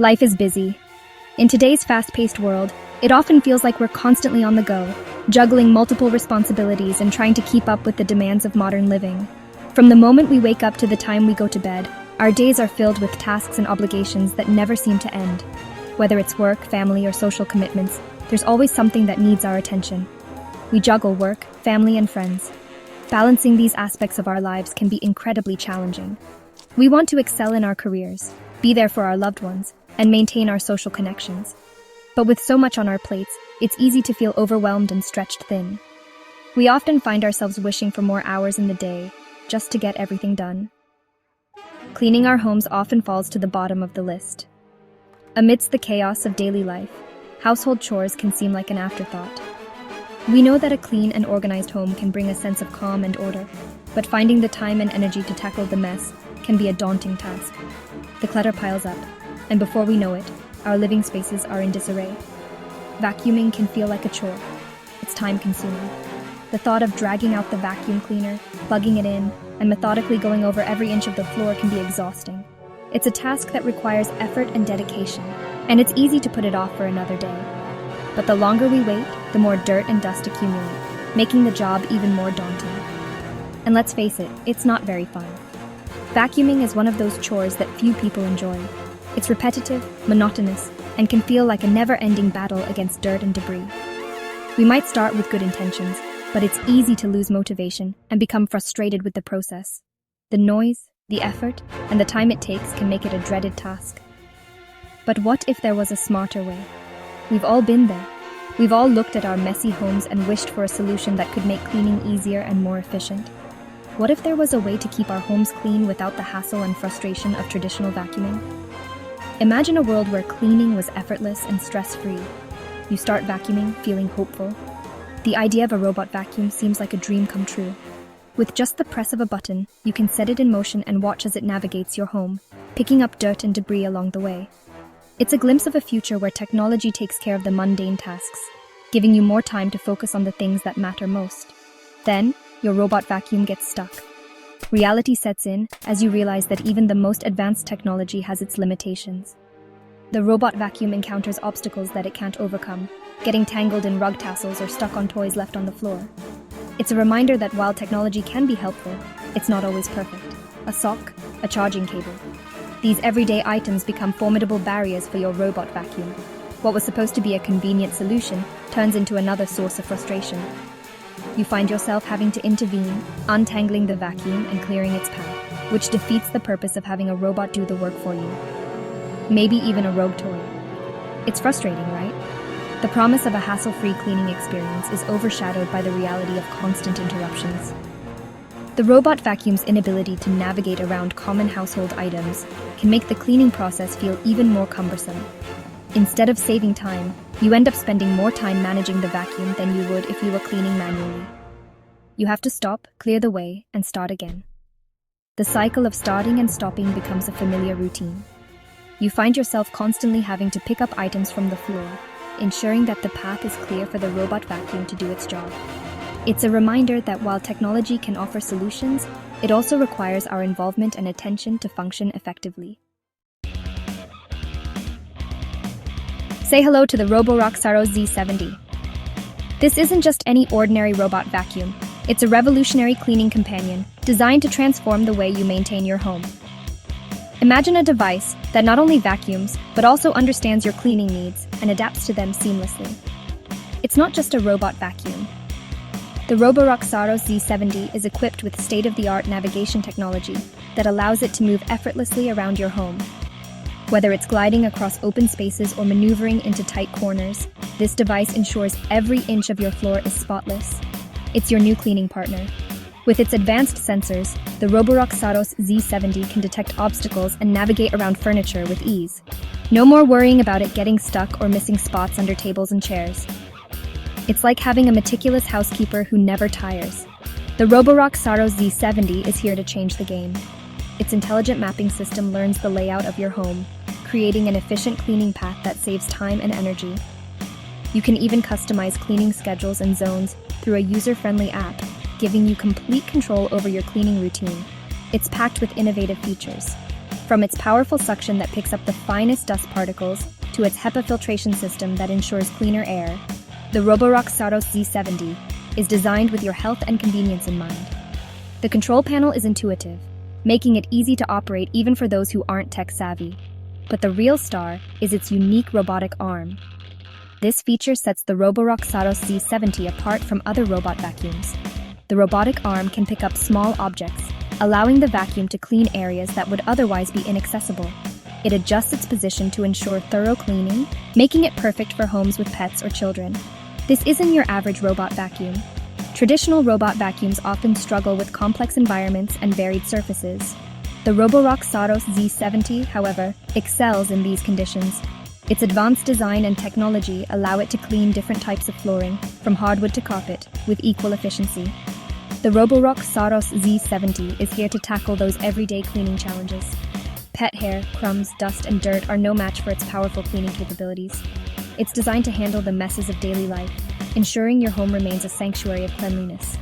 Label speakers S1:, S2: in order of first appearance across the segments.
S1: Life is busy. In today's fast-paced world, it often feels like we're constantly on the go, juggling multiple responsibilities and trying to keep up with the demands of modern living. From the moment we wake up to the time we go to bed, our days are filled with tasks and obligations that never seem to end. Whether it's work, family, or social commitments, there's always something that needs our attention. We juggle work, family, and friends. Balancing these aspects of our lives can be incredibly challenging. We want to excel in our careers, be there for our loved ones, and maintain our social connections. But with so much on our plates, it's easy to feel overwhelmed and stretched thin. We often find ourselves wishing for more hours in the day, just to get everything done. Cleaning our homes often falls to the bottom of the list. Amidst the chaos of daily life, household chores can seem like an afterthought. We know that a clean and organized home can bring a sense of calm and order, but finding the time and energy to tackle the mess can be a daunting task. The clutter piles up, and before we know it, our living spaces are in disarray. Vacuuming can feel like a chore. It's time-consuming. The thought of dragging out the vacuum cleaner, plugging it in, and methodically going over every inch of the floor can be exhausting. It's a task that requires effort and dedication, and it's easy to put it off for another day. But the longer we wait, the more dirt and dust accumulate, making the job even more daunting. And let's face it, it's not very fun. Vacuuming is one of those chores that few people enjoy. It's repetitive, monotonous, and can feel like a never-ending battle against dirt and debris. We might start with good intentions, but it's easy to lose motivation and become frustrated with the process. The noise, the effort, and the time it takes can make it a dreaded task. But what if there was a smarter way? We've all been there. We've all looked at our messy homes and wished for a solution that could make cleaning easier and more efficient. What if there was a way to keep our homes clean without the hassle and frustration of traditional vacuuming? Imagine a world where cleaning was effortless and stress-free. You start vacuuming, feeling hopeful. The idea of a robot vacuum seems like a dream come true. With just the press of a button, you can set it in motion and watch as it navigates your home, picking up dirt and debris along the way. It's a glimpse of a future where technology takes care of the mundane tasks, giving you more time to focus on the things that matter most. Then, your robot vacuum gets stuck. Reality sets in as you realize that even the most advanced technology has its limitations. The robot vacuum encounters obstacles that it can't overcome, getting tangled in rug tassels or stuck on toys left on the floor. It's a reminder that while technology can be helpful, it's not always perfect. A sock, a charging cable. These everyday items become formidable barriers for your robot vacuum. What was supposed to be a convenient solution turns into another source of frustration. You find yourself having to intervene, untangling the vacuum and clearing its path, which defeats the purpose of having a robot do the work for you. Maybe even a rogue toy. It's frustrating, right? The promise of a hassle-free cleaning experience is overshadowed by the reality of constant interruptions. The robot vacuum's inability to navigate around common household items can make the cleaning process feel even more cumbersome. Instead of saving time, you end up spending more time managing the vacuum than you would if you were cleaning manually. You have to stop, clear the way, and start again. The cycle of starting and stopping becomes a familiar routine. You find yourself constantly having to pick up items from the floor, ensuring that the path is clear for the robot vacuum to do its job. It's a reminder that while technology can offer solutions, it also requires our involvement and attention to function effectively. Say hello to the Roborock Saros Z70. This isn't just any ordinary robot vacuum. It's a revolutionary cleaning companion designed to transform the way you maintain your home. Imagine a device that not only vacuums, but also understands your cleaning needs and adapts to them seamlessly. It's not just a robot vacuum. The Roborock Saros Z70 is equipped with state-of-the-art navigation technology that allows it to move effortlessly around your home. Whether it's gliding across open spaces or maneuvering into tight corners, this device ensures every inch of your floor is spotless. It's your new cleaning partner. With its advanced sensors, the Roborock Saros Z70 can detect obstacles and navigate around furniture with ease. No more worrying about it getting stuck or missing spots under tables and chairs. It's like having a meticulous housekeeper who never tires. The Roborock Saros Z70 is here to change the game. Its intelligent mapping system learns the layout of your home, creating an efficient cleaning path that saves time and energy. You can even customize cleaning schedules and zones through a user-friendly app, giving you complete control over your cleaning routine. It's packed with innovative features. From its powerful suction that picks up the finest dust particles to its HEPA filtration system that ensures cleaner air, the Roborock Saros Z70 is designed with your health and convenience in mind. The control panel is intuitive, making it easy to operate even for those who aren't tech-savvy. But the real star is its unique robotic arm. This feature sets the Roborock Saros Z70 apart from other robot vacuums. The robotic arm can pick up small objects, allowing the vacuum to clean areas that would otherwise be inaccessible. It adjusts its position to ensure thorough cleaning, making it perfect for homes with pets or children. This isn't your average robot vacuum. Traditional robot vacuums often struggle with complex environments and varied surfaces. The Roborock Saros Z70, however, excels in these conditions. Its advanced design and technology allow it to clean different types of flooring, from hardwood to carpet, with equal efficiency. The Roborock Saros Z70 is here to tackle those everyday cleaning challenges. Pet hair, crumbs, dust, and dirt are no match for its powerful cleaning capabilities. It's designed to handle the messes of daily life, ensuring your home remains a sanctuary of cleanliness.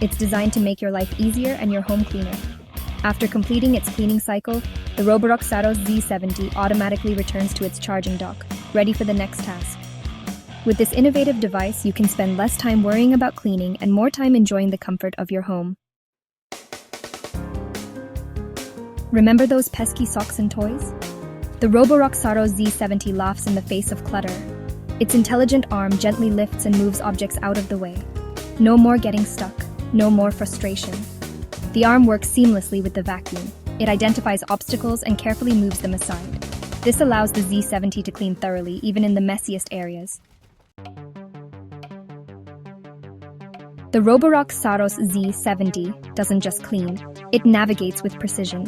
S1: It's designed to make your life easier and your home cleaner. After completing its cleaning cycle, the Roborock Saros Z70 automatically returns to its charging dock, ready for the next task. With this innovative device, you can spend less time worrying about cleaning and more time enjoying the comfort of your home. Remember those pesky socks and toys? The Roborock Saros Z70 laughs in the face of clutter. Its intelligent arm gently lifts and moves objects out of the way. No more getting stuck, no more frustration. The arm works seamlessly with the vacuum. It identifies obstacles and carefully moves them aside. This allows the Z70 to clean thoroughly, even in the messiest areas. The Roborock Saros Z70 doesn't just clean, it navigates with precision.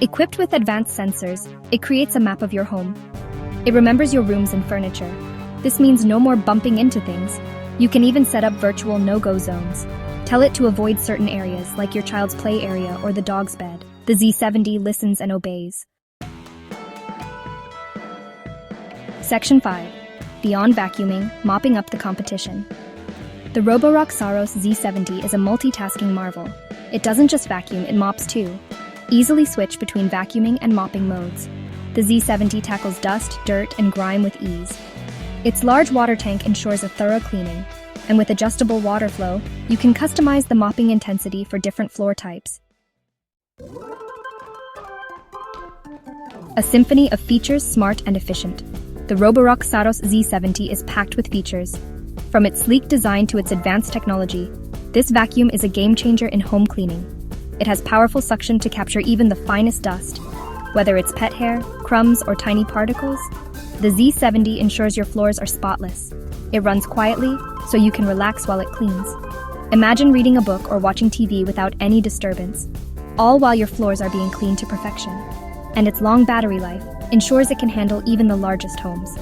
S1: Equipped with advanced sensors, it creates a map of your home. It remembers your rooms and furniture. This means no more bumping into things. You can even set up virtual no-go zones. Tell it to avoid certain areas, like your child's play area or the dog's bed. The Z70 listens and obeys. Section 5. Beyond vacuuming, mopping up the competition. The Roborock Saros Z70 is a multitasking marvel. It doesn't just vacuum, it mops too. Easily switch between vacuuming and mopping modes. The Z70 tackles dust, dirt, and grime with ease. Its large water tank ensures a thorough cleaning, and with adjustable water flow, you can customize the mopping intensity for different floor types. A symphony of features, smart and efficient. The Roborock Saros Z70 is packed with features. From its sleek design to its advanced technology, this vacuum is a game-changer in home cleaning. It has powerful suction to capture even the finest dust. Whether it's pet hair, crumbs, or tiny particles, the Z70 ensures your floors are spotless. It runs quietly, so you can relax while it cleans. Imagine reading a book or watching TV without any disturbance, all while your floors are being cleaned to perfection. And its long battery life ensures it can handle even the largest homes.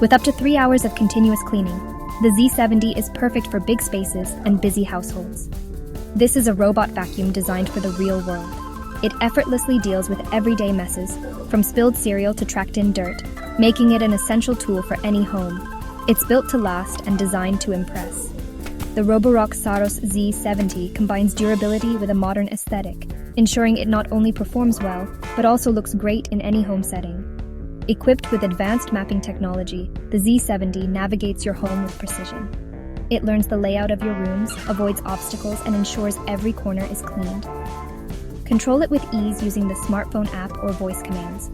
S1: With up to 3 hours of continuous cleaning, the Z70 is perfect for big spaces and busy households. This is a robot vacuum designed for the real world. It effortlessly deals with everyday messes, from spilled cereal to tracked-in dirt, making it an essential tool for any home. It's built to last and designed to impress. The Roborock Saros Z70 combines durability with a modern aesthetic, ensuring it not only performs well, but also looks great in any home setting. Equipped with advanced mapping technology, the Z70 navigates your home with precision. It learns the layout of your rooms, avoids obstacles, and ensures every corner is cleaned. Control it with ease using the smartphone app or voice commands.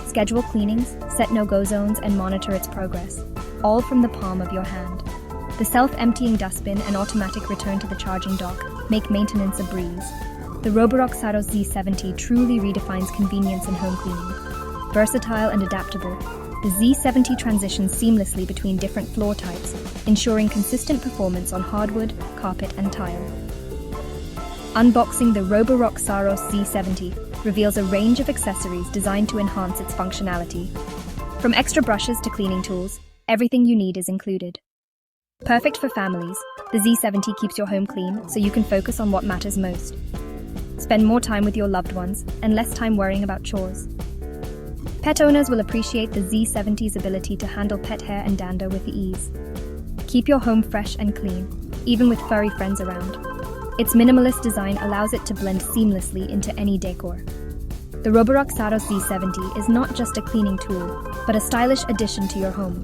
S1: Schedule cleanings, set no-go zones, and monitor its progress, all from the palm of your hand. The self-emptying dustbin and automatic return to the charging dock make maintenance a breeze. The Roborock Saros Z70 truly redefines convenience in home cleaning. Versatile and adaptable, the Z70 transitions seamlessly between different floor types, ensuring consistent performance on hardwood, carpet, and tile. Unboxing the Roborock Saros Z70 reveals a range of accessories designed to enhance its functionality. From extra brushes to cleaning tools, everything you need is included. Perfect for families, the Z70 keeps your home clean so you can focus on what matters most. Spend more time with your loved ones and less time worrying about chores. Pet owners will appreciate the Z70's ability to handle pet hair and dander with ease. Keep your home fresh and clean, even with furry friends around. Its minimalist design allows it to blend seamlessly into any decor. The The Roborock Saros Z70 is not just a cleaning tool, but a stylish addition to your home.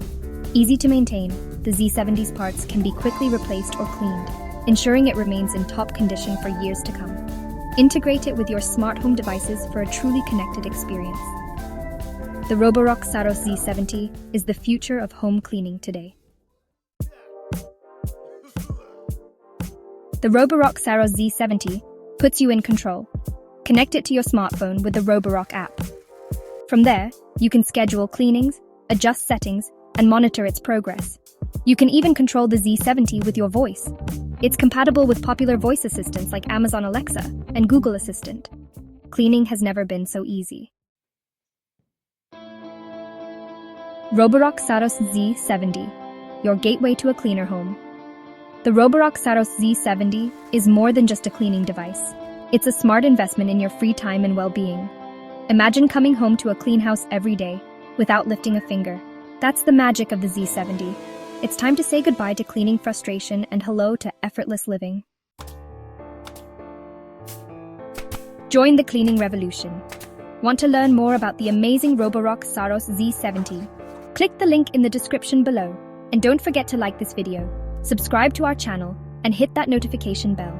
S1: Easy to maintain, the Z70's parts can be quickly replaced or cleaned, ensuring it remains in top condition for years to come. Integrate it with your smart home devices for a truly connected experience. The Roborock Saros Z70 is the future of home cleaning today. The Roborock Saros Z70 puts you in control. Connect it to your smartphone with the Roborock app. From there, you can schedule cleanings, adjust settings, and monitor its progress. You can even control the Z70 with your voice. It's compatible with popular voice assistants like Amazon Alexa and Google Assistant. Cleaning has never been so easy. Roborock Saros Z70, your gateway to a cleaner home. The Roborock Saros Z70 is more than just a cleaning device. It's a smart investment in your free time and well-being. Imagine coming home to a clean house every day without lifting a finger. That's the magic of the Z70. It's time to say goodbye to cleaning frustration and hello to effortless living. Join the cleaning revolution. Want to learn more about the amazing Roborock Saros Z70? Click the link in the description below. And don't forget to like this video, subscribe to our channel, and hit that notification bell.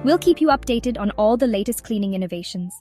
S1: We'll keep you updated on all the latest cleaning innovations.